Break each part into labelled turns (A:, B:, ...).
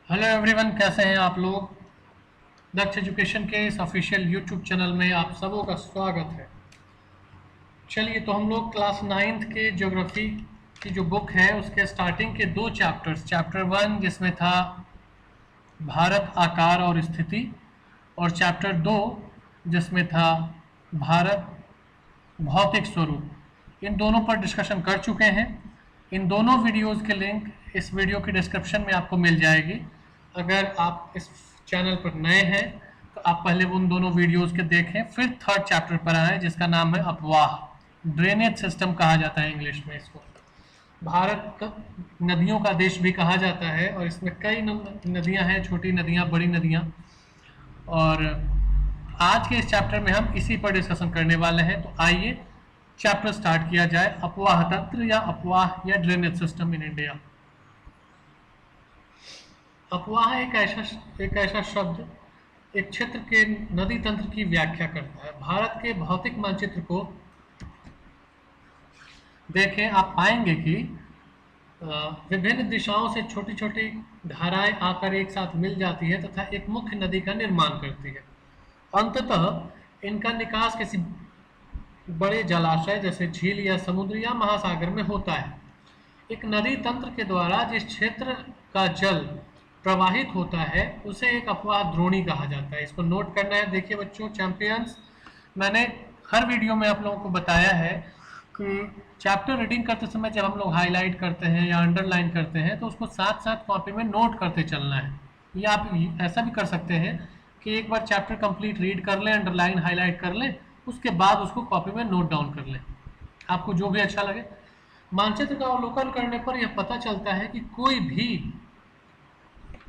A: Hello everyone, कैसे हैं आप लोग। दक्ष एजुकेशन के इस ऑफिशियल यूट्यूब चैनल में आप सबों का स्वागत है। चलिए, तो हम लोग क्लास 9th के ज्योग्राफी की जो बुक है उसके स्टार्टिंग के दो चैप्टर्स, चैप्टर 1 जिसमें था भारत आकार और स्थिति, और चैप्टर 2 जिसमें था भारत भौतिक स्वरूप, इन दोनों पर डिस्कशन कर चुके हैं। इन दोनों वीडियोस के लिंक इस वीडियो के डिस्क्रिप्शन में आपको मिल जाएगी। अगर आप इस चैनल पर नए हैं तो आप पहले उन दोनों वीडियोस के देखें, फिर थर्ड चैप्टर पर आएँ जिसका नाम है अपवाह, ड्रेनेज सिस्टम कहा जाता है इंग्लिश में इसको। भारत का नदियों का देश भी कहा जाता है और इसमें कई नदियां हैं, छोटी नदियां, बड़ी नदियां। और आज के इस चैप्टर में हम इसी पर डिस्कशन करने वाले हैं। तो आइए चैप्टर स्टार्ट किया जाए। अपवाह तंत्र या अपवाह या ड्रेनेज सिस्टम इन इंडिया। अपवाह एक ऐसा शब्द एक क्षेत्र के नदी तंत्र की व्याख्या करता है। भारत के भौतिक मानचित्र को देखें, आप पाएंगे कि विभिन्न दिशाओं से छोटी छोटी धाराएं आकर एक साथ मिल जाती है तथा एक मुख्य नदी का निर्माण करती है। अंततः इनका निकास किसी बड़े जलाशय जैसे झील या समुद्र या महासागर में होता है। एक नदी तंत्र के द्वारा जिस क्षेत्र का जल प्रवाहित होता है उसे एक अपवाह द्रोणी कहा जाता है। इसको नोट करना है। देखिए बच्चों, चैंपियंस, मैंने हर वीडियो में आप लोगों को बताया है कि चैप्टर रीडिंग करते समय जब हम लोग हाईलाइट करते हैं या अंडरलाइन करते हैं तो उसको साथ साथ कॉपी में नोट करते चलना है। या आप ऐसा भी कर सकते हैं कि एक बार चैप्टर कंप्लीट रीड कर लें, अंडरलाइन हाईलाइट कर लें, उसके बाद उसको कॉपी में नोट डाउन कर लें, आपको जो भी अच्छा लगे। मानचित्र का अवलोकन करने पर यह पता चलता है कि कोई भी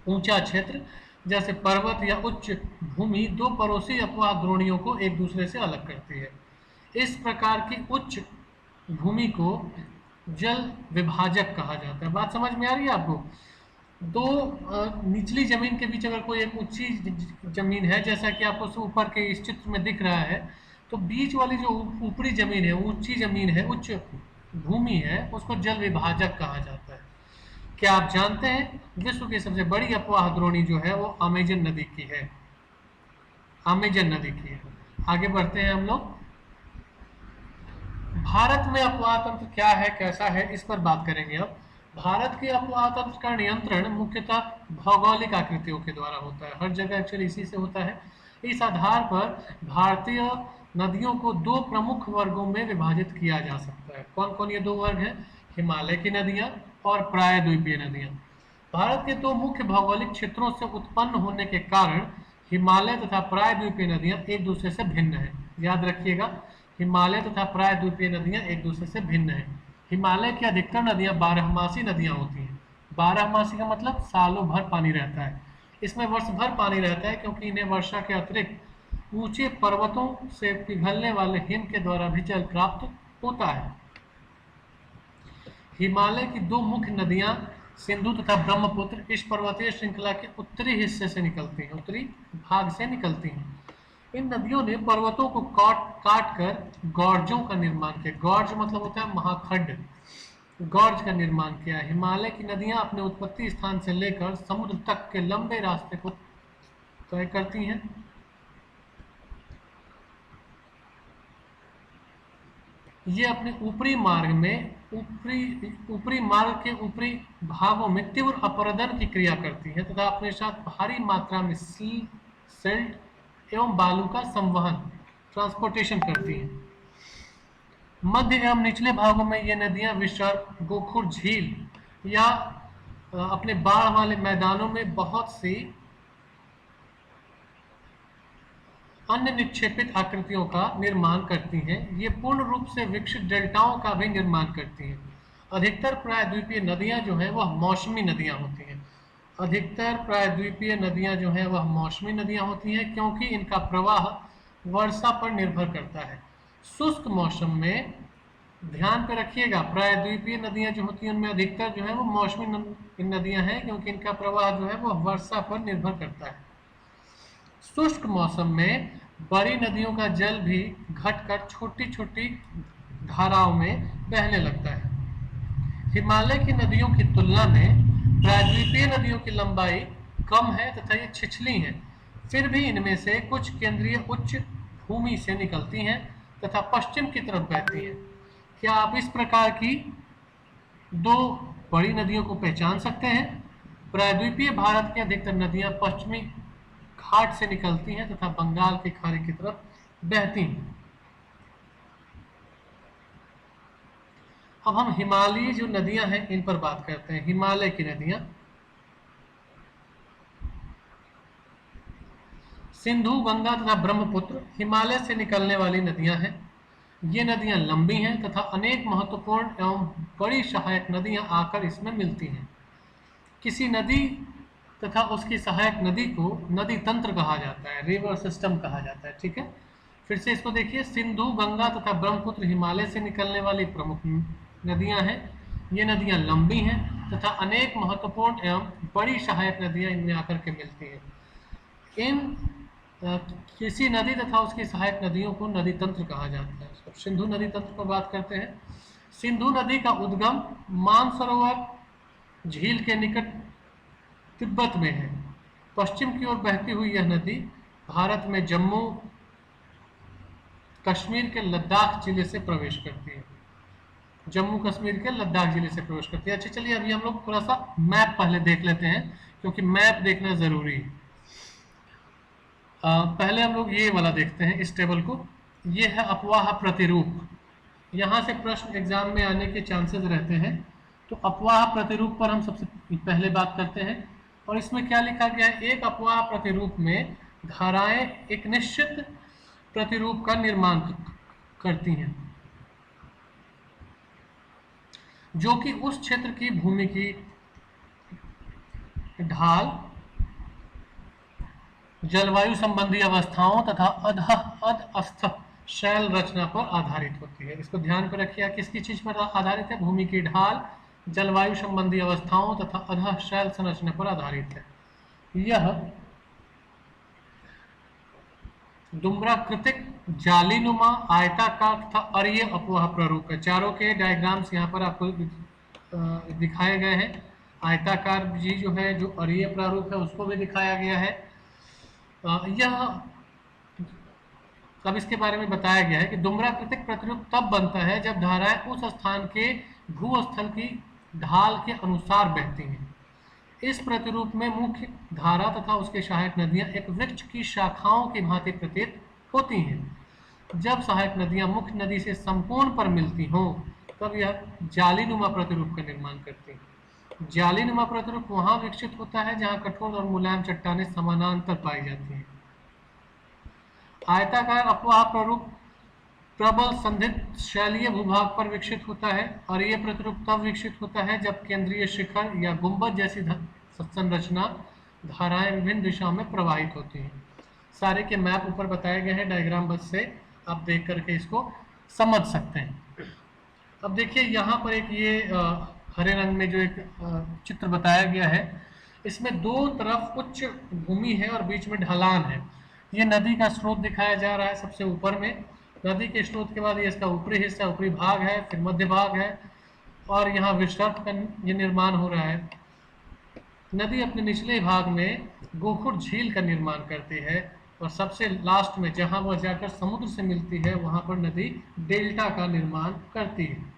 A: ऊंचा क्षेत्र जैसे पर्वत या उच्च भूमि दो पड़ोसी अपवाह द्रोणियों को एक दूसरे से अलग करती है। इस प्रकार की उच्च भूमि को जल विभाजक कहा जाता है। बात समझ में आ रही है आपको? दो निचली जमीन के बीच अगर कोई एक ऊंची जमीन है, जैसा कि आपको ऊपर के इस चित्र में दिख रहा है, तो बीच वाली जो ऊपरी जमीन है, ऊंची जमीन है, उच्च भूमि है, उसको जल विभाजक कहा जाता है। क्या आप जानते हैं विश्व की सबसे बड़ी अपवाह द्रोणी जो है वो अमेजन नदी की है। अमेजन नदी की है। आगे बढ़ते हैं हम लोग। भारत में अपवाह तंत्र क्या है, कैसा है, इस पर बात करेंगे अब। भारत के अपवाह तंत्र का नियंत्रण मुख्यतः भौगोलिक आकृतियों के द्वारा होता है। हर जगह एक्चुअली इसी से होता है। इस आधार पर भारतीय नदियों को दो प्रमुख वर्गों में विभाजित किया जा सकता है। कौन कौन ये दो वर्ग हैं? हिमालय की नदियां और प्रायद्वीपीय नदियां। भारत के दो मुख्य भौगोलिक क्षेत्रों से उत्पन्न होने के कारण हिमालय तथा प्रायद्वीपीय नदियां एक दूसरे से भिन्न हैं। याद रखिएगा, हिमालय तथा प्रायद्वीपीय नदियां एक दूसरे से भिन्न हैं। हिमालय की अधिकतर नदियां बारहमासी नदियां होती हैं। बारहमासी का मतलब सालों भर पानी रहता है। इसमें वर्ष भर पानी रहता है क्योंकि इन्हें वर्षा के अतिरिक्त ऊंचे पर्वतों से पिघलने वाले हिम के द्वारा भी जल प्राप्त होता है। हिमालय की दो मुख्य नदियां सिंधु तथा ब्रह्मपुत्र इस पर्वतीय श्रृंखला के उत्तरी हिस्से से निकलती हैं, उत्तरी भाग से निकलती हैं। इन नदियों ने पर्वतों को काट कर गॉर्जों का निर्माण किया। गॉर्ज मतलब होता है महाखंड। गॉर्ज का निर्माण किया। हिमालय की नदियां अपने उत्पत्ति स्थान से लेकर समुद्र तक के लंबे रास्ते को तय करती हैं। ये अपने ऊपरी मार्ग के ऊपरी भागों में तीव्र अपरदन की क्रिया करती है तथा अपने साथ भारी मात्रा में सिल्ट एवं बालू का संवहन, ट्रांसपोर्टेशन करती हैं। मध्य एवं निचले भागों में ये नदियां विसर्ग, गोखुर झील या अपने बाढ़ वाले मैदानों में बहुत सी अन्य निक्षेपित आकृतियों का निर्माण करती हैं। ये पूर्ण रूप से विकसित डेल्टाओं का भी निर्माण करती हैं। अधिकतर प्रायद्वीपीय नदियां जो हैं वह मौसमी नदियां होती हैं। अधिकतर प्रायद्वीपीय नदियां जो हैं वह मौसमी नदियां होती हैं क्योंकि इनका प्रवाह वर्षा पर निर्भर करता है। शुष्क मौसम में, ध्यान पे रखिएगा, प्रायद्वीपीय नदियां जो होती हैं उनमें अधिकतर जो है वो मौसमी नदियां हैं क्योंकि इनका प्रवाह जो है वह वर्षा पर निर्भर करता है। शुष्क मौसम में बड़ी नदियों का जल भी घटकर छोटी छोटी धाराओं में बहने लगता है। हिमालय की नदियों की तुलना में प्रायद्वीपीय नदियों की लंबाई कम है तथा ये छिछली हैं, फिर भी इनमें से कुछ केंद्रीय उच्च भूमि से निकलती हैं तथा पश्चिम की तरफ बहती हैं। क्या आप इस प्रकार की दो बड़ी नदियों को पहचान सकते हैं? प्रायद्वीपीय भारत की अधिकतर नदियां पश्चिमी घाट से निकलती हैं तथा बंगाल की खाड़ी की तरफ बहती हैं। अब हम हिमालयी जो नदियां हैं इन पर बात करते हैं। हिमालय की नदियां, सिंधु, गंगा तथा ब्रह्मपुत्र हिमालय से निकलने वाली नदियां हैं। ये नदियां लंबी हैं तथा अनेक महत्वपूर्ण एवं बड़ी सहायक नदियां आकर इसमें मिलती हैं। किसी नदी तथा उसकी सहायक नदी को नदी तंत्र कहा जाता है, रिवर सिस्टम कहा जाता है। ठीक है, फिर से इसको देखिए। सिंधु, गंगा तथा ब्रह्मपुत्र हिमालय से निकलने वाली प्रमुख नदियां हैं। ये नदियां लंबी हैं तथा अनेक महत्वपूर्ण एवं बड़ी सहायक नदियां इनमें आकर के मिलती हैं। इन किसी नदी तथा उसकी सहायक नदियों को नदी तंत्र कहा जाता है। तो सिंधु नदी तंत्र पर बात करते हैं। सिंधु नदी का उद्गम मानसरोवर झील के निकट तिब्बत में है। पश्चिम की ओर बहती हुई यह नदी भारत में जम्मू कश्मीर के लद्दाख जिले से प्रवेश करती है। जम्मू कश्मीर के लद्दाख जिले से प्रवेश करती है। अच्छा, चलिए अभी हम लोग थोड़ा सा मैप पहले देख लेते हैं, क्योंकि मैप देखना जरूरी है। पहले हम लोग ये वाला देखते हैं, इस टेबल को। ये है अपवाह प्रतिरूप। यहाँ से प्रश्न एग्जाम में आने के चांसेस रहते हैं। तो अपवाह प्रतिरूप पर हम सबसे पहले बात करते हैं। और इसमें क्या लिखा गया है? एक अपवाह प्रतिरूप में धाराएं एक निश्चित प्रतिरूप का निर्माण करती हैं, जो कि उस क्षेत्र की भूमि की ढाल, जलवायु संबंधी अवस्थाओं तथा अधस्थ शैल रचना पर आधारित होती है। इसको ध्यान पर रखिए, किसकी चीज पर आधारित है? भूमि की ढाल, जलवायु संबंधी अवस्थाओं तथा अधः शैल संरचना पर आधारित है। यह डुमराकृतिक, जालीनुमा, आयताकार तथा अरीय अपवाह प्रारूप है। चारों के डायग्राम्स यहाँ पर आपको दिखाए गए हैं। आयताकार जी जो है, जो अरीय प्रारूप है, उसको भी दिखाया गया है। यह अब इसके बारे में बताया गया है कि डुमराकृतिक प्रतिरूप तब बनता है जब धाराएं उस स्थान के भूस्थल की ढाल के अनुसार बहती हैं। इस प्रतिरूप में मुख्य धारा तथा उसके सहायक नदियां एक वृक्ष की शाखाओं की भांति प्रतीत होती हैं। जब सहायक नदियां मुख्य नदी से समकोण पर मिलती हों तब यह जालीनुमा प्रतिरूप का निर्माण करती हैं। जालीनुमा प्रतिरूप वहां विकसित होता है जहां कठोर और मुलायम चट्टानें समानांतर पाई जाती हैं। आयताकार अपवाह प्रारूप प्रबल संधित शैलीय भूभाग पर विकसित होता है और यह प्रतिरूप तब विकसित होता है जब केंद्रीय शिखर या गुंबद जैसी संरचना धाराएं विभिन्न दिशाओं में प्रवाहित होती हैं। सारे के मैप ऊपर बताए गए हैं, डायग्राम बस से आप देख करके इसको समझ सकते हैं। अब देखिए यहाँ पर एक ये हरे रंग में जो एक चित्र बताया गया है, इसमें दो तरफ उच्च भूमि है और बीच में ढलान है। ये नदी का स्रोत दिखाया जा रहा है सबसे ऊपर में। नदी के स्रोत के बाद ये इसका ऊपरी हिस्सा, ऊपरी भाग है, फिर मध्य भाग है और यहाँ विसर्प का ये निर्माण हो रहा है। नदी अपने निचले भाग में गोखुर झील का निर्माण करती है और सबसे लास्ट में जहाँ वह जाकर समुद्र से मिलती है वहाँ पर नदी डेल्टा का निर्माण करती है।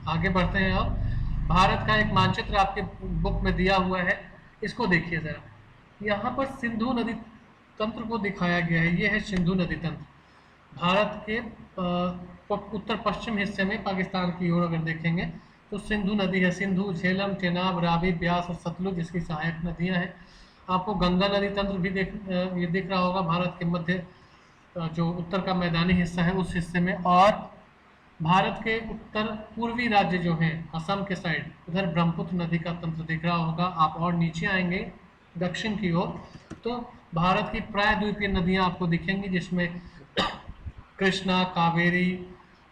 A: आगे बढ़ते हैं। अब भारत का एक मानचित्र आपके बुक में दिया हुआ है, इसको देखिए जरा। यहाँ पर सिंधु नदी तंत्र को दिखाया गया है। ये है सिंधु नदी तंत्र। भारत के उत्तर पश्चिम हिस्से में पाकिस्तान की ओर अगर देखेंगे तो सिंधु नदी है। सिंधु, झेलम, चेनाब, रावी, ब्यास और सतलुज इसकी सहायक नदियां हैं। आपको गंगा नदी तंत्र भी ये दिख रहा होगा भारत के मध्य जो उत्तर का मैदानी हिस्सा है उस हिस्से में। और भारत के उत्तर पूर्वी राज्य जो हैं असम के साइड, उधर ब्रह्मपुत्र नदी का तंत्र दिख रहा होगा। आप और नीचे आएंगे दक्षिण की ओर तो भारत की प्रायद्वीपीय नदियां आपको दिखेंगी, जिसमें कृष्णा, कावेरी,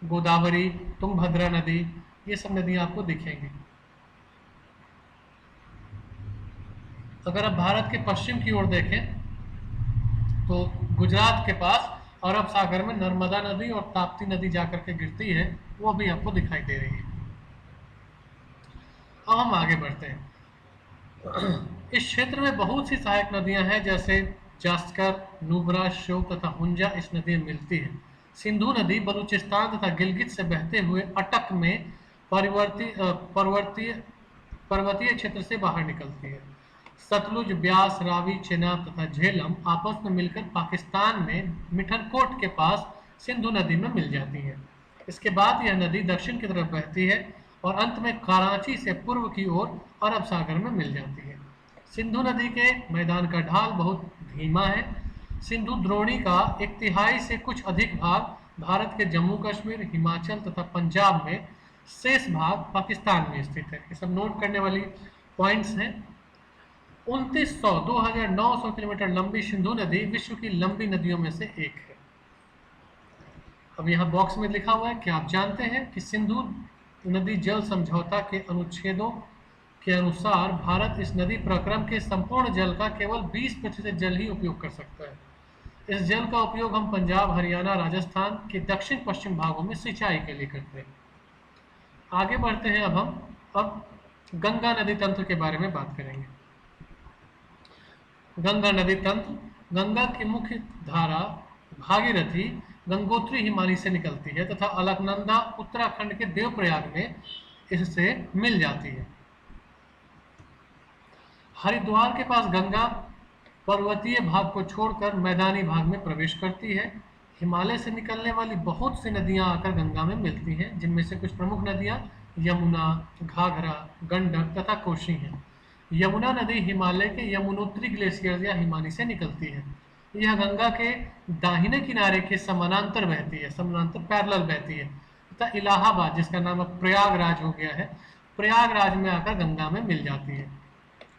A: गोदावरी, तुंगभद्रा नदी, ये सब नदियां आपको दिखेंगी। अगर आप भारत के पश्चिम की ओर देखें तो गुजरात के पास अरब सागर में नर्मदा नदी और ताप्ती नदी जाकर के गिरती है, वो भी आपको दिखाई दे रही है। अब हम आगे बढ़ते हैं। इस क्षेत्र में बहुत सी सहायक नदियां हैं, जैसे जास्कर, नुब्रा, श्योक तथा हुंजा इस नदी में मिलती है। सिंधु नदी बलूचिस्तान तथा गिलगित से बहते हुए अटक में परिवर्ती पर्वतीय पर्वतीय क्षेत्र से बाहर निकलती है। सतलुज, ब्यास, रावी, चेनाब तथा झेलम आपस में मिलकर पाकिस्तान में मिठनकोट के पास सिंधु नदी में मिल जाती है। इसके बाद यह नदी दक्षिण की तरफ बहती है और अंत में कराची से पूर्व की ओर अरब सागर में मिल जाती है। सिंधु नदी के मैदान का ढाल बहुत धीमा है। सिंधु द्रोणी का एक तिहाई से कुछ अधिक भाग भारत के जम्मू कश्मीर, हिमाचल तथा पंजाब में, शेष भाग पाकिस्तान में स्थित है। ये सब नोट करने वाली पॉइंट्स हैं। 2900 किलोमीटर लंबी सिंधु नदी विश्व की लंबी नदियों में से एक है। अब यहाँ बॉक्स में लिखा हुआ है कि आप जानते हैं कि सिंधु नदी जल समझौता के अनुच्छेदों के अनुसार भारत इस नदी प्रक्रम के संपूर्ण जल का केवल 20% जल ही उपयोग कर सकता है। इस जल का उपयोग हम पंजाब, हरियाणा, राजस्थान के दक्षिण पश्चिम भागों में सिंचाई के लिए करते हैं। आगे बढ़ते हैं। अब गंगा नदी तंत्र के बारे में बात करेंगे। गंगा नदी तंत्र। गंगा की मुख्य धारा भागीरथी गंगोत्री हिमानी से निकलती है तथा अलकनंदा उत्तराखंड के देवप्रयाग में इससे मिल जाती है। हरिद्वार के पास गंगा पर्वतीय भाग को छोड़कर मैदानी भाग में प्रवेश करती है। हिमालय से निकलने वाली बहुत सी नदियां आकर गंगा में मिलती हैं, जिनमें से कुछ प्रमुख नदियां यमुना, घाघरा, गंडक तथा कोसी हैं। यमुना नदी हिमालय के यमुनोत्री ग्लेशियर या हिमानी से निकलती है। यह गंगा के दाहिने किनारे के समानांतर बहती है, समानांतर पैरेलल बहती है तथा इलाहाबाद, जिसका नाम अब प्रयागराज हो गया है, प्रयागराज में आकर गंगा में मिल जाती है।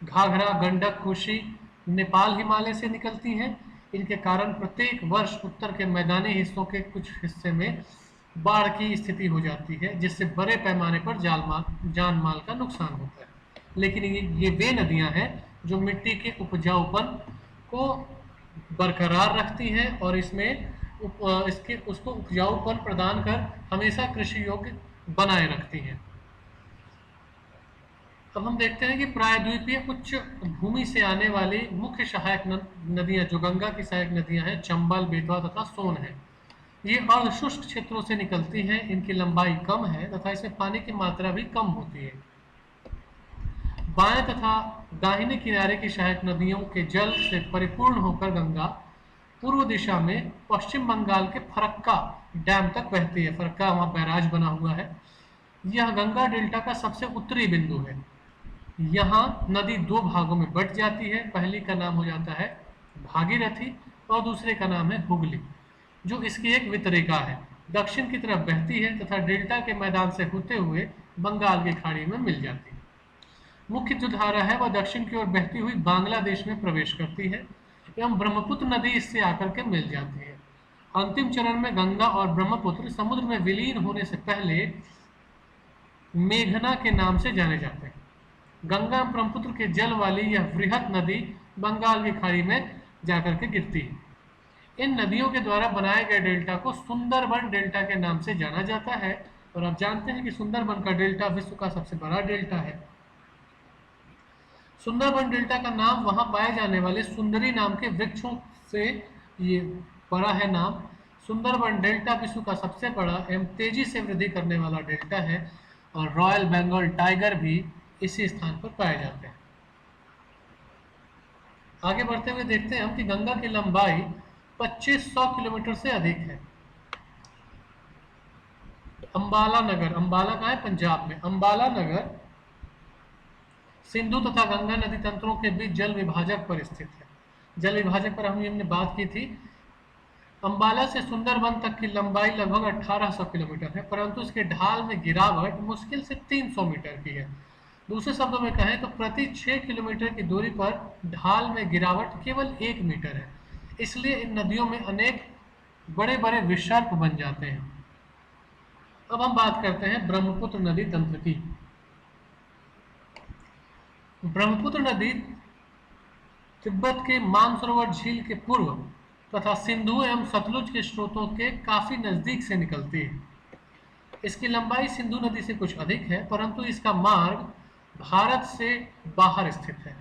A: घाघरा, गंडक, कोसी नेपाल हिमालय से निकलती हैं। इनके कारण प्रत्येक वर्ष उत्तर के मैदानी हिस्सों के कुछ हिस्से में बाढ़ की स्थिति हो जाती है, जिससे बड़े पैमाने पर जान माल का नुकसान होता है। लेकिन ये वे नदियां हैं जो मिट्टी के उपजाऊपन को बरकरार रखती हैं और उसको उपजाऊपन प्रदान कर हमेशा कृषि योग्य बनाए रखती हैं। अब हम देखते हैं कि प्रायद्वीपीय उच्च भूमि से आने वाली मुख्य सहायक नदियां, जो गंगा की सहायक नदियां हैं, चंबल, बेतवा तथा सोन है। ये अर्धशुष्क क्षेत्रों से निकलती हैं। इनकी लंबाई कम है तथा इसमें पानी की मात्रा भी कम होती है। बाएं तथा दाहिने किनारे की सहायक नदियों के जल से परिपूर्ण होकर गंगा पूर्व दिशा में पश्चिम बंगाल के फरक्का डैम तक बहती है। फरक्का वहां बैराज बना हुआ है। यह गंगा डेल्टा का सबसे उत्तरी बिंदु है। यहाँ नदी दो भागों में बट जाती है। पहली का नाम हो जाता है भागीरथी और दूसरे का नाम है हुगली, जो इसकी एक वितरिका है। दक्षिण की तरफ बहती है तथा डेल्टा के मैदान से होते हुए बंगाल की खाड़ी में मिल जाती है। मुख्य जो धारा है वह दक्षिण की ओर बहती हुई बांग्लादेश में प्रवेश करती है एवं ब्रह्मपुत्र नदी इससे आकर के मिल जाती है। अंतिम चरण में गंगा और ब्रह्मपुत्र समुद्र में विलीन होने से पहले मेघना के नाम से जाने जाते हैं। गंगा और ब्रह्मपुत्र के जल वाली यह वृहत नदी बंगाल की खाड़ी में जाकर के गिरती है। इन नदियों के द्वारा बनाए गए डेल्टा को सुंदरबन डेल्टा के नाम से जाना जाता है और आप जानते हैं कि सुंदरबन का डेल्टा विश्व का सबसे बड़ा डेल्टा है। सुंदरबन डेल्टा का नाम वहां पाए जाने वाले सुंदरी नाम के वृक्षों से ये पड़ा है नाम। सुंदरबन डेल्टा विश्व का सबसे बड़ा एवं तेजी से वृद्धि करने वाला डेल्टा है और रॉयल बंगाल टाइगर भी इसी स्थान पर पाए जाते हैं। आगे बढ़ते हुए देखते हैं हम कि गंगा की लंबाई 2500 किलोमीटर से अधिक है। अंबाला नगर, अंबाला कहाँ है? पंजाब में। अंबाला नगर सिंधु तथा गंगा नदी तंत्रों के बीच जल विभाजक पर स्थित है। जल विभाजक पर हमने बात की थी। अंबाला से सुंदरबन तक की लंबाई लगभग 1800 किलोमीटर है, परंतु इसके ढाल में गिरावट मुश्किल से 300 मीटर की है। दूसरे शब्दों में कहें तो प्रति 6 किलोमीटर की दूरी पर ढाल में गिरावट केवल 1 मीटर है। इसलिए इन नदियों में अनेक बड़े बड़े विसर्प बन जाते हैं। अब हम बात करते हैं ब्रह्मपुत्र नदी तंत्र की। ब्रह्मपुत्र नदी तिब्बत के मानसरोवर झील के पूर्व तथा सिंधु एवं सतलुज के स्रोतों के काफी नजदीक से निकलती है। इसकी लंबाई सिंधु नदी से कुछ अधिक है, परंतु इसका मार्ग भारत से बाहर स्थित है।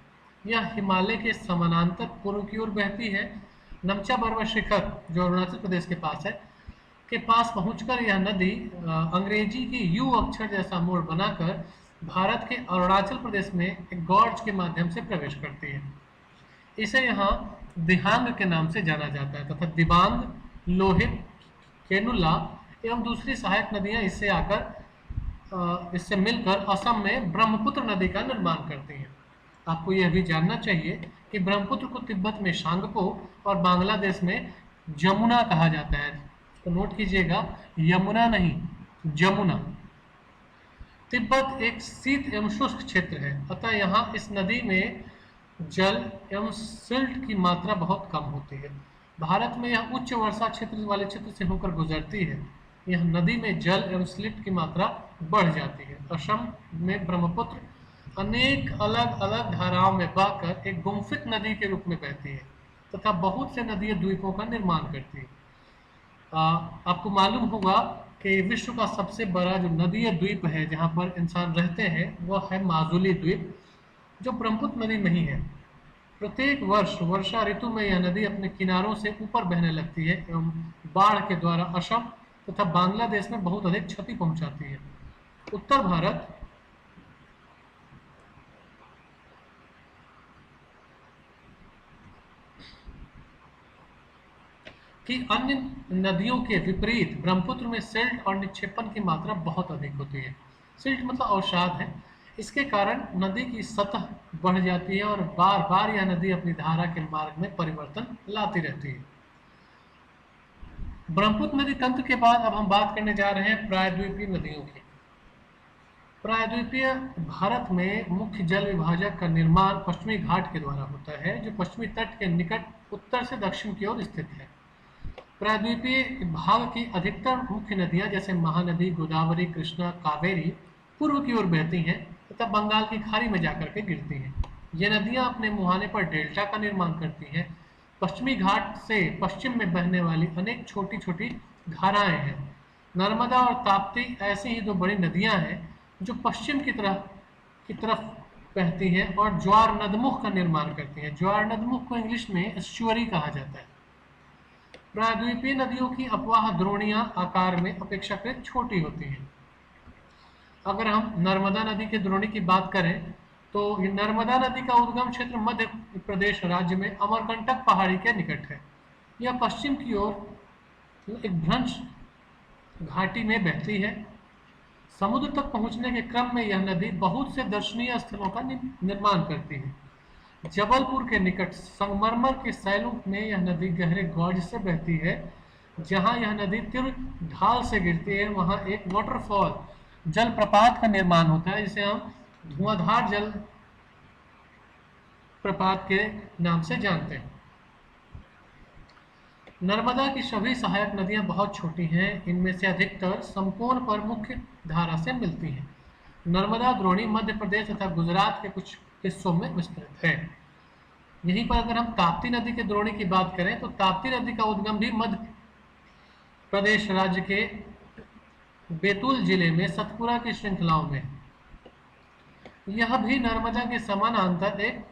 A: यह हिमालय के समानांतर पूर्व की ओर बहती है। नमचा पर्वत शिखर जो अरुणाचल प्रदेश के पास है, के पास पहुंचकर यह नदी अंग्रेजी के यू अक्षर जैसा मोड़ बनाकर भारत के अरुणाचल प्रदेश में एक गॉर्ज के माध्यम से प्रवेश करती है। इसे यहाँ दिहांग के नाम से जाना जाता है तथा दिबांग, लोहित, केनुला एवं दूसरी सहायक नदियां इससे मिलकर असम में ब्रह्मपुत्र नदी का निर्माण करती हैं। आपको यह भी जानना चाहिए कि ब्रह्मपुत्र को तिब्बत में शांगपो और बांग्लादेश में जमुना कहा जाता है। तो नोट कीजिएगा, यमुना नहीं, जमुना। तिब्बत एक शीत एवं शुष्क क्षेत्र है, अतः यहाँ इस नदी में जल एवं सिल्ट की मात्रा बहुत कम होती है। भारत में यह उच्च वर्षा क्षेत्र वाले क्षेत्र से होकर गुजरती है। यह नदी में जल एवं सिल्ट की मात्रा बढ़ जाती है। असम में ब्रह्मपुत्र अनेक अलग अलग धाराओं में बहकर एक गुम्फित नदी के रूप में बहती है तथा बहुत से नदी द्वीपों का निर्माण करती है। आपको मालूम होगा कि विश्व का सबसे बड़ा जो नदीय द्वीप है जहाँ पर इंसान रहते हैं वह है माजुली द्वीप, जो ब्रह्मपुत्र नदी में ही है। प्रत्येक वर्ष वर्षा ऋतु में यह नदी अपने किनारों से ऊपर बहने लगती है एवं बाढ़ के द्वारा असम तथा बांग्लादेश में बहुत अधिक क्षति पहुंचाती है। उत्तर भारत कि अन्य नदियों के विपरीत ब्रह्मपुत्र में सिल्ट और निक्षेपण की मात्रा बहुत अधिक होती है। सिल्ट मतलब अवसाद है। इसके कारण नदी की सतह बढ़ जाती है और बार बार यह नदी अपनी धारा के मार्ग में परिवर्तन लाती रहती है। ब्रह्मपुत्र नदी तंत्र के बाद अब हम बात करने जा रहे हैं प्रायद्वीपीय नदियों की। प्रायद्वीपीय भारत में मुख्य जल विभाजक का निर्माण पश्चिमी घाट के द्वारा होता है, जो पश्चिमी तट के निकट उत्तर से दक्षिण की ओर स्थित है। प्रायद्वीपीय भाग की अधिकतर मुख्य नदियां जैसे महानदी, गोदावरी, कृष्णा, कावेरी पूर्व की ओर बहती हैं तथा बंगाल की खाड़ी में जाकर के गिरती हैं। ये नदियां अपने मुहाने पर डेल्टा का निर्माण करती हैं। पश्चिमी घाट से पश्चिम में बहने वाली अनेक छोटी छोटी धाराएं हैं। नर्मदा और ताप्ती ऐसी ही दो बड़ी नदियां हैं जो पश्चिम की तरफ बहती हैं और ज्वार नदमुख का निर्माण करती हैं। ज्वार नदमुख को इंग्लिश में एस्चुअरी कहा जाता है। प्रायद्वीपीय नदियों की अपवाह द्रोणियां आकार में अपेक्षाकृत छोटी होती हैं। अगर हम नर्मदा नदी के द्रोणी की बात करें तो ये नर्मदा नदी का उद्गम क्षेत्र मध्य प्रदेश राज्य में अमरकंटक पहाड़ी के निकट है। यह पश्चिम की ओर एक भ्रंश घाटी में बहती है। समुद्र तक पहुंचने के क्रम में यह नदी बहुत से दर्शनीय स्थलों का निर्माण करती है। जबलपुर के निकट संगमरमर के सैलों में यह नदी गहरे गॉर्ज से बहती है। जहां यह नदी तीव्र ढाल से गिरती है वहां एक वाटरफॉल जलप्रपात का निर्माण होता है, जिसे हम धुआंधार जल प्रपात के नाम से जानते हैं। नर्मदा की सभी सहायक नदियां बहुत छोटी हैं। इनमें से अधिकतर समकोण पर मुख्य धारा से मिलती हैं। नर्मदा द्रोणी मध्य प्रदेश तथा गुजरात के कुछ हिस्सों में विस्तृत है। यहीं पर अगर हम ताप्ती नदी के द्रोणी की बात करें तो ताप्ती नदी का उद्गम भी मध्य प्रदेश राज्य के बैतूल जिले में सतपुरा की श्रृंखलाओं में। यह भी नर्मदा के समानांतर एक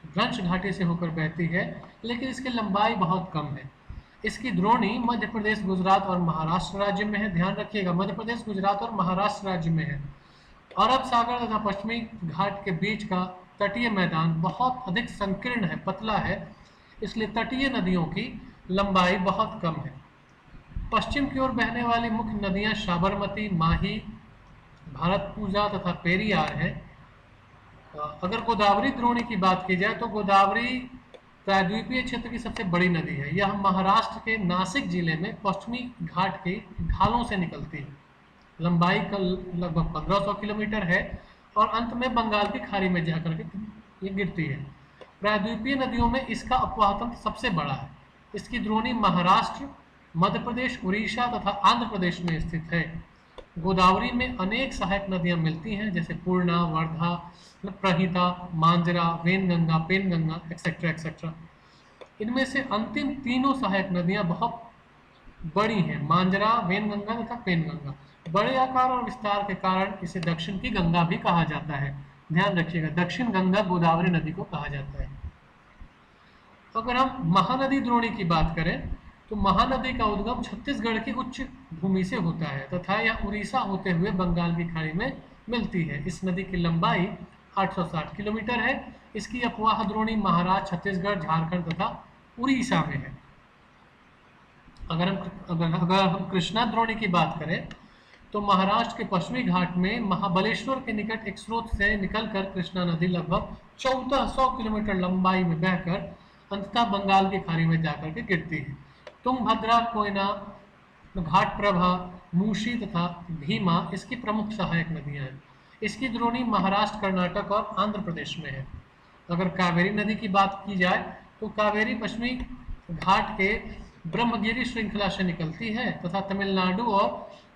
A: भ्रंश घाटी से होकर बहती है, लेकिन इसकी लंबाई बहुत कम है। इसकी द्रोणी मध्य प्रदेश, गुजरात और महाराष्ट्र राज्य में है। ध्यान रखिएगा, मध्य प्रदेश, गुजरात और महाराष्ट्र राज्य में है। अरब सागर तथा पश्चिमी घाट के बीच का तटीय मैदान बहुत अधिक संकीर्ण है, पतला है, इसलिए तटीय नदियों की लंबाई बहुत कम है। पश्चिम की ओर बहने वाली मुख्य नदियां साबरमती, माही, भारतपूजा तथा पेरियार है। अगर गोदावरी द्रोणी की बात की जाए तो गोदावरी प्रायद्वीपीय क्षेत्र की सबसे बड़ी नदी है। यह महाराष्ट्र के नासिक जिले में पश्चिमी घाट के ढालों से निकलती है। लंबाई का लगभग 1500 किलोमीटर है और अंत में बंगाल की खाड़ी में जाकर के ये गिरती है। प्रायद्वीपीय नदियों में इसका अपवाह तंत्र सबसे बड़ा है। इसकी द्रोणी महाराष्ट्र, मध्य प्रदेश, उड़ीसा तथा आंध्र प्रदेश में स्थित है। गोदावरी में अनेक सहायक नदियां मिलती हैं जैसे पूर्णा, वर्धा, प्रहिता, मांजरा, वेनगंगा, पेनगंगा एक्सेट्रा एक्सेट्रा। इनमें से अंतिम तीनों सहायक नदियां बहुत बड़ी हैं, मांजरा, वेनगंगा तथा पेनगंगा। बड़े आकार और विस्तार के कारण इसे दक्षिण की गंगा भी कहा जाता है। ध्यान रखिएगा, दक्षिण गंगा गोदावरी नदी को कहा जाता है। अगर हम महानदी द्रोणी की बात करें तो महानदी का उद्गम छत्तीसगढ़ की उच्च भूमि से होता है तथा यह उड़ीसा होते हुए बंगाल की खाड़ी में मिलती है। इस नदी की लंबाई 860 किलोमीटर है। इसकी अफवाह द्रोणी महाराष्ट्र, छत्तीसगढ़, झारखंड तथा उड़ीसा में है। अगर हम कृष्णा द्रोणी की बात करें तो महाराष्ट्र के पश्चिमी घाट में महाबलेश्वर के निकट एक स्रोत से निकलकर कृष्णा नदी लगभग 1400 किलोमीटर लंबाई में बहकर अंततः बंगाल की खाड़ी में जाकर के गिरती है। तुंगभद्रा, कोयना, घाटप्रभा, मूशी तथा भीमा इसकी प्रमुख सहायक नदियां हैं। इसकी द्रोणी महाराष्ट्र, कर्नाटक और आंध्र प्रदेश में है। अगर कावेरी नदी की बात की जाए तो कावेरी पश्चिमी घाट के ब्रह्मगिरी श्रृंखला से निकलती है तथा तमिलनाडु और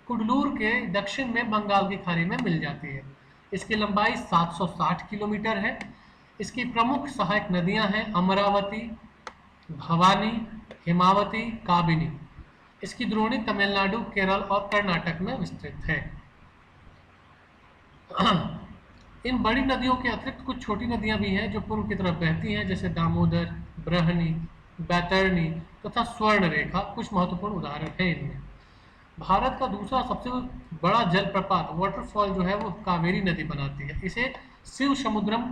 A: कुडलूर के दक्षिण में बंगाल की खाड़ी में मिल जाती है। इसकी लंबाई 760 किलोमीटर है। इसकी प्रमुख सहायक नदियां हैं अमरावती, भवानी, हिमावती, काबिनी। इसकी द्रोणी तमिलनाडु, केरल और कर्नाटक में विस्तृत है। इन बड़ी नदियों के अतिरिक्त कुछ छोटी नदियां भी हैं जो पूर्व की तरफ बहती हैं, जैसे दामोदर, ब्रहनी, बैतरणी तथा स्वर्ण रेखा कुछ महत्वपूर्ण उदाहरण हैं इनमें। भारत का दूसरा सबसे बड़ा जलप्रपात वाटरफॉल जो है वो कावेरी नदी बनाती है। इसे शिव समुद्रम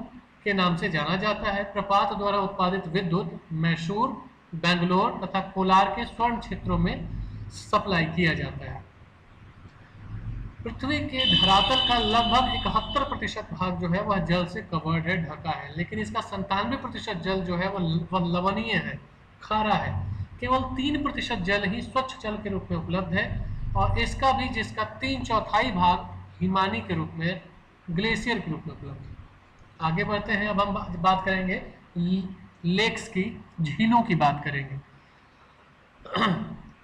A: के नाम से जाना जाता है। प्रपात द्वारा उत्पादित विद्युत मैसूर, बेंगलोर तथा कोलार के स्वर्ण क्षेत्रों में सप्लाई किया जाता है। पृथ्वी के धरातल का लगभग 71% भाग जो है वह जल से कवर्ड है, ढका है, लेकिन इसका 97% जल जो है वह लवणीय है, खारा है। केवल 3% जल ही स्वच्छ जल के रूप में उपलब्ध है और इसका भी जिसका 3/4 भाग हिमानी के रूप में, ग्लेशियर के रूप में उपलब्ध है। आगे बढ़ते हैं। अब हम बात करेंगे लेक्स की, झीलों की बात करेंगे।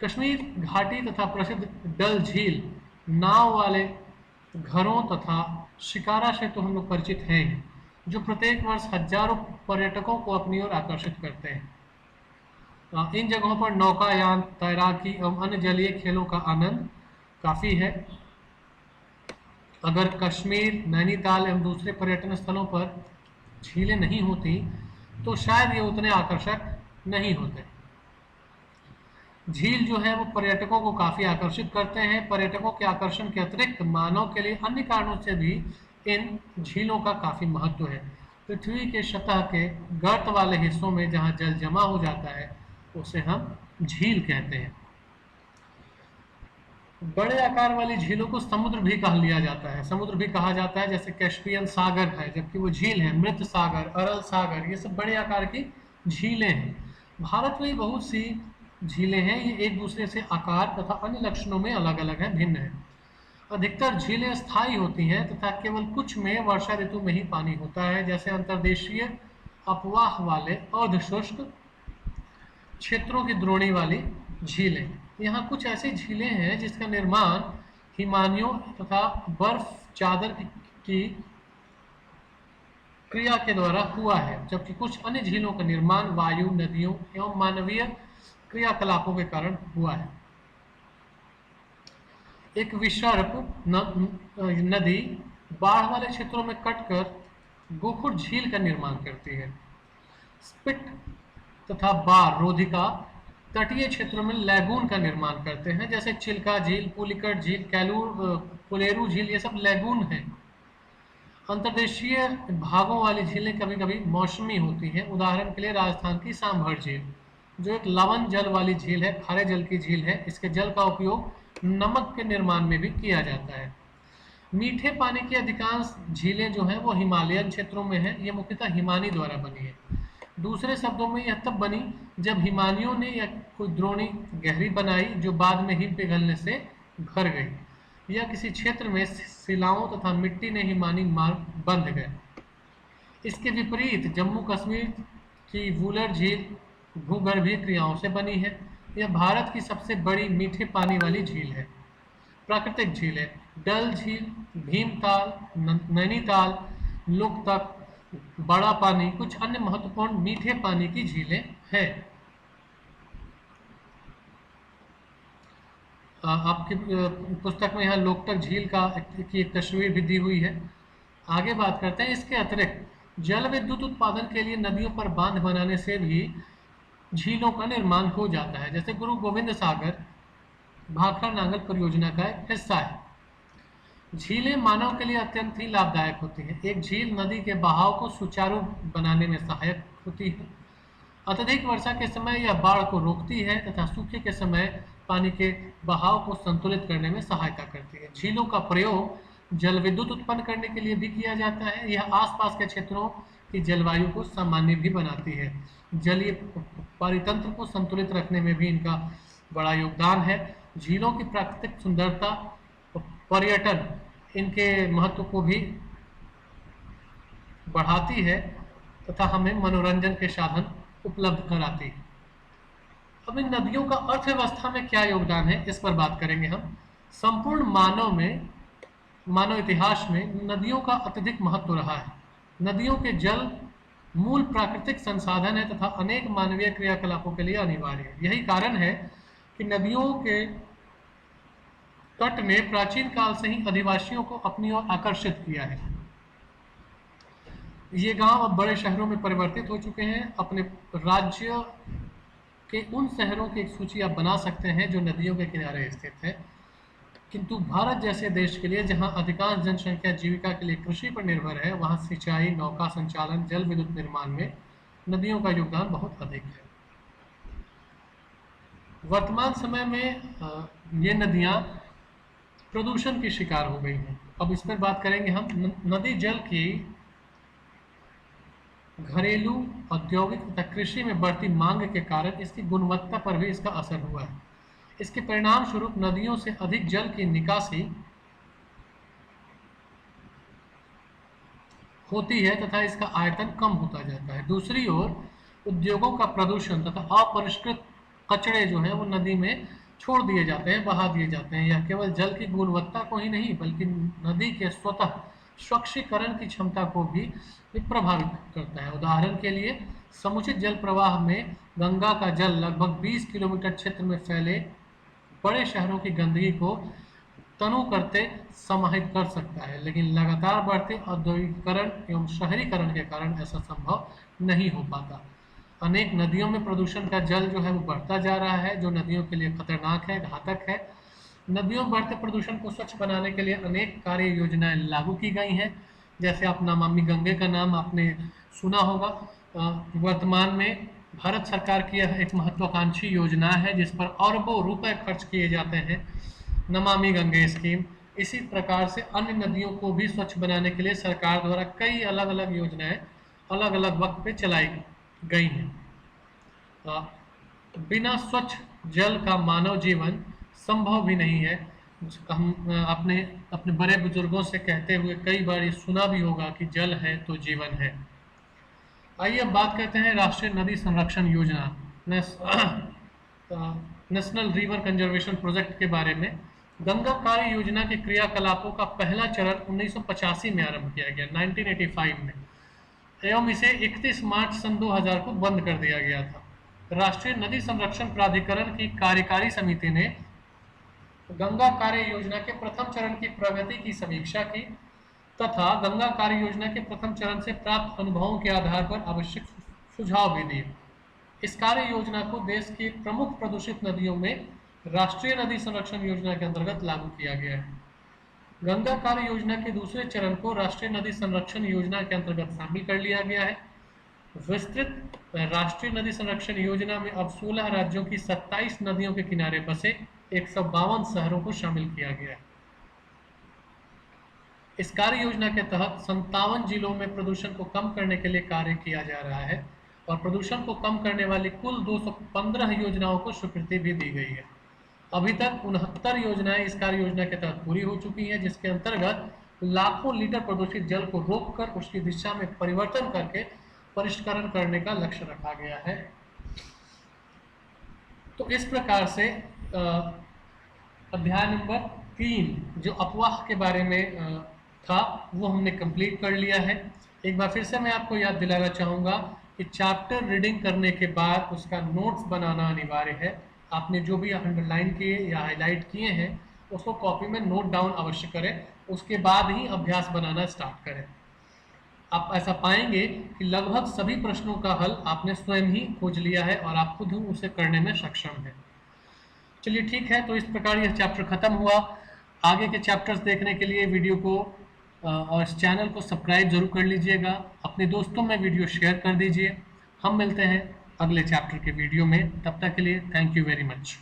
A: कश्मीर घाटी तथा प्रसिद्ध डल झील नाव वाले घरों तथा शिकारा से तो हम लोग परिचित हैं, जो प्रत्येक वर्ष हजारों पर्यटकों को अपनी ओर आकर्षित करते हैं। इन जगहों पर नौकायान, तैराकी एवं अन्य जलीय खेलों का आनंद काफी है। अगर कश्मीर, नैनीताल एवं दूसरे पर्यटन स्थलों पर झीलें नहीं होती तो शायद ये उतने आकर्षक नहीं होते। झील जो है वो पर्यटकों को काफी आकर्षित करते हैं। पर्यटकों के आकर्षण के अतिरिक्त मानव के लिए अन्य कारणों से भी इन झीलों का काफी महत्व है। पृथ्वी के सतह के गर्त वाले हिस्सों में जहां जल जमा हो जाता है उसे हम झील कहते हैं। बड़े आकार वाली झीलों को समुद्र भी कहा लिया जाता है, समुद्र भी कहा जाता है, जैसे कैस्पियन सागर है जबकि वो झील है, मृत सागर, अरल सागर, ये सब बड़े आकार की झीलें हैं। भारत में बहुत सी झीलें हैं, ये एक दूसरे से आकार तथा अन्य लक्षणों में अलग अलग हैं, भिन्न हैं। अधिकतर झीलें स्थायी होती हैं तथा केवल कुछ में वर्षा ऋतु में ही पानी होता है, जैसे अंतर्देशीय अपवाह वाले अर्धशुष्क क्षेत्रों की द्रोणी वाली झीलें। यहाँ कुछ ऐसी झीलें हैं जिसका निर्माण हिमानियों तथा बर्फ चादर की क्रिया के द्वारा हुआ है, जबकि कुछ अन्य झीलों का निर्माण वायु, नदियों एवं मानवीय क्रियाकलापों के कारण हुआ है। एक विसर्प नदी बाढ़ वाले क्षेत्रों में कटकर गोखुर झील का निर्माण करती है। स्पिट तथा बार रोधिका तटीय क्षेत्रों में लैगून का निर्माण करते हैं, जैसे चिल्का झील, पुलिकट झील, कोलेरू झील, ये सब लैगून हैं। अंतर्देशीय भागों वाली झीलें कभी कभी मौसमी होती हैं। उदाहरण के लिए राजस्थान की सांभर झील जो एक लवण जल वाली झील है, खारे जल की झील है। इसके जल का उपयोग नमक के निर्माण में भी किया जाता है। मीठे पानी की अधिकांश झीलें जो हैं वो हिमालयन क्षेत्रों में हैं। ये मुख्यतः हिमानी द्वारा बनी है। दूसरे शब्दों में यह तब बनी जब हिमानियों ने यह कोई द्रोणी गहरी बनाई जो बाद में हिम पिघलने से भर गई, या किसी क्षेत्र में शिलाओं तथा मिट्टी ने हिमानी मार्ग बंध गए। इसके विपरीत जम्मू कश्मीर की वूलर झील भूगर्भीय क्रियाओं से बनी है। यह भारत की सबसे बड़ी मीठे पानी वाली झील है। प्राकृतिक झीलें डल झील, भीमताल, नैनीताल, लोकतक, बड़ा पानी कुछ अन्य महत्वपूर्ण मीठे पानी की झीलें हैं। आपकी पुस्तक में यहाँ लोकतक झील की एक तस्वीर भी दी हुई है। आगे बात करते हैं, इसके अतिरिक्त जल विद्युत उत्पादन के लिए नदियों पर बांध बनाने से भी झीलों का निर्माण हो जाता है। जैसे गुरु गोविंद सागर भाखड़ा नांगल परियोजना का एक हिस्सा है। झीलें मानव के लिए अत्यंत ही लाभदायक होती हैं। एक झील नदी के बहाव को सुचारू बनाने में सहायक होती है। अत्यधिक वर्षा के समय यह बाढ़ को रोकती है तथा सूखे के समय पानी के बहाव को संतुलित करने में सहायता करती है। झीलों का प्रयोग जल विद्युत उत्पन्न करने के लिए भी किया जाता है। यह आसपास के क्षेत्रों की जलवायु को सामान्य भी बनाती है। जलीय परितंत्र को संतुलित रखने में भी इनका बड़ा योगदान है। झीलों की प्राकृतिक सुंदरता, पर्यटन इनके महत्व को भी बढ़ाती है तथा हमें मनोरंजन के साधन उपलब्ध कराती है। अब इन नदियों का अर्थव्यवस्था में क्या योगदान है, इस पर बात करेंगे हम। संपूर्ण मानव इतिहास में नदियों का अत्यधिक महत्व रहा है। नदियों के जल मूल प्राकृतिक संसाधन है तथा अनेक मानवीय क्रियाकलापों के लिए अनिवार्य है। यही कारण है कि नदियों के तट ने प्राचीन काल से ही अधिवासियों को अपनी ओर आकर्षित किया है। ये गांव अब बड़े शहरों में परिवर्तित हो चुके हैं। अपने राज्य के उन शहरों की एक सूची आप बना सकते हैं जो नदियों के किनारे स्थित है। किंतु भारत जैसे देश के लिए, जहां अधिकांश जनसंख्या जीविका के लिए कृषि पर निर्भर है, वहां सिंचाई, नौका संचालन, जल विद्युत निर्माण में नदियों का योगदान बहुत अधिक है। वर्तमान समय में ये नदियां प्रदूषण की शिकार हो गई हैं। अब इस पर बात करेंगे हम। नदी जल की घरेलू, औद्योगिक तथा कृषि में बढ़ती मांग के कारण इसकी गुणवत्ता पर भी इसका असर हुआ है। इसके परिणाम स्वरूप नदियों से अधिक जल की निकासी होती है तथा इसका आयतन कम होता जाता है। दूसरी ओर उद्योगों का प्रदूषण तथा अपरिष्कृत कचरे जो है वो नदी में छोड़ दिए जाते हैं, बहा दिए जाते हैं। यह केवल जल की गुणवत्ता को ही नहीं बल्कि नदी के स्वतः स्वच्छीकरण की क्षमता को भी प्रभावित करता है। उदाहरण के लिए समुचित जल प्रवाह में गंगा का जल लगभग 20 किलोमीटर क्षेत्र में फैले बड़े शहरों की गंदगी को तनु करते समाहित कर सकता है, लेकिन लगातार बढ़ते औद्योगिकरण एवं शहरीकरण के कारण ऐसा संभव नहीं हो पाता। अनेक नदियों में प्रदूषण का जल जो है वो बढ़ता जा रहा है, जो नदियों के लिए खतरनाक है, घातक है। नदियों में बढ़ते प्रदूषण को स्वच्छ बनाने के लिए अनेक कार्य योजनाएं लागू की गई हैं। जैसे आप नमामि गंगे का नाम आपने सुना होगा। वर्तमान में भारत सरकार की यह एक महत्वाकांक्षी योजना है जिस पर अरबों रुपए खर्च किए जाते हैं, नमामि गंगे स्कीम। इसी प्रकार से अन्य नदियों को भी स्वच्छ बनाने के लिए सरकार द्वारा कई अलग अलग योजनाएं अलग अलग वक्त पे चलाई गई हैं। बिना स्वच्छ जल का मानव जीवन संभव भी नहीं है। हम अपने अपने बड़े बुजुर्गों से कहते हुए कई बार ये सुना भी होगा कि जल है तो जीवन है। आइए अब बात करते हैं राष्ट्रीय नदी संरक्षण योजना, नेशनल रिवर कंजर्वेशन प्रोजेक्ट के बारे में। गंगा कार्य योजना के क्रियाकलापों का पहला चरण 1985 में आरंभ किया गया, 1985 में, एवं इसे 31 मार्च सन 2000 को बंद कर दिया गया था। राष्ट्रीय नदी संरक्षण प्राधिकरण की कार्यकारी समिति ने गंगा कार्य योजना के प्रथम चरण की प्रगति की समीक्षा की तथा गंगा कार्य योजना के प्रथम चरण से प्राप्त अनुभवों के आधार पर आवश्यक सुझाव भी दिए। इस कार्य योजना को देश की प्रमुख प्रदूषित नदियों में राष्ट्रीय नदी संरक्षण योजना के अंतर्गत लागू किया गया है। गंगा कार्य योजना के दूसरे चरण को राष्ट्रीय नदी संरक्षण योजना के अंतर्गत शामिल कर लिया गया है। विस्तृत राष्ट्रीय नदी संरक्षण योजना में अब 16 राज्यों की 27 नदियों के किनारे बसे 152 शहरों को शामिल किया गया है। इस कार्य योजना के तहत 57 जिलों में प्रदूषण को कम करने के लिए कार्य किया जा रहा है और प्रदूषण को कम करने वाली कुल 215 योजनाओं को स्वीकृति भी दी गई है। अभी तक 69 योजनाएं इस कार्य योजना के तहत पूरी हो चुकी हैं, जिसके अंतर्गत लाखों लीटर प्रदूषित जल को रोककर उसकी दिशा में परिवर्तन करके परिष्करण करने का लक्ष्य रखा गया है। तो इस प्रकार से अध्याय नंबर 3 जो अपवाह के बारे में था वो हमने कंप्लीट कर लिया है। एक बार फिर से मैं आपको याद दिलाना चाहूँगा कि चैप्टर रीडिंग करने के बाद उसका नोट्स बनाना अनिवार्य है। आपने जो भी अंडरलाइन किए या हाईलाइट किए हैं उसको कॉपी में नोट डाउन अवश्य करें उसके बाद ही अभ्यास बनाना स्टार्ट करें। आप ऐसा पाएंगे कि लगभग सभी प्रश्नों का हल आपने स्वयं ही खोज लिया है और आप खुद ही उसे करने में सक्षम हैं। चलिए ठीक है, तो इस प्रकार यह चैप्टर खत्म हुआ। आगे के चैप्टर्स देखने के लिए वीडियो को और इस चैनल को सब्सक्राइब जरूर कर लीजिएगा, अपने दोस्तों में वीडियो शेयर कर दीजिए। हम मिलते हैं अगले चैप्टर के वीडियो में, तब तक के लिए थैंक यू वेरी मच।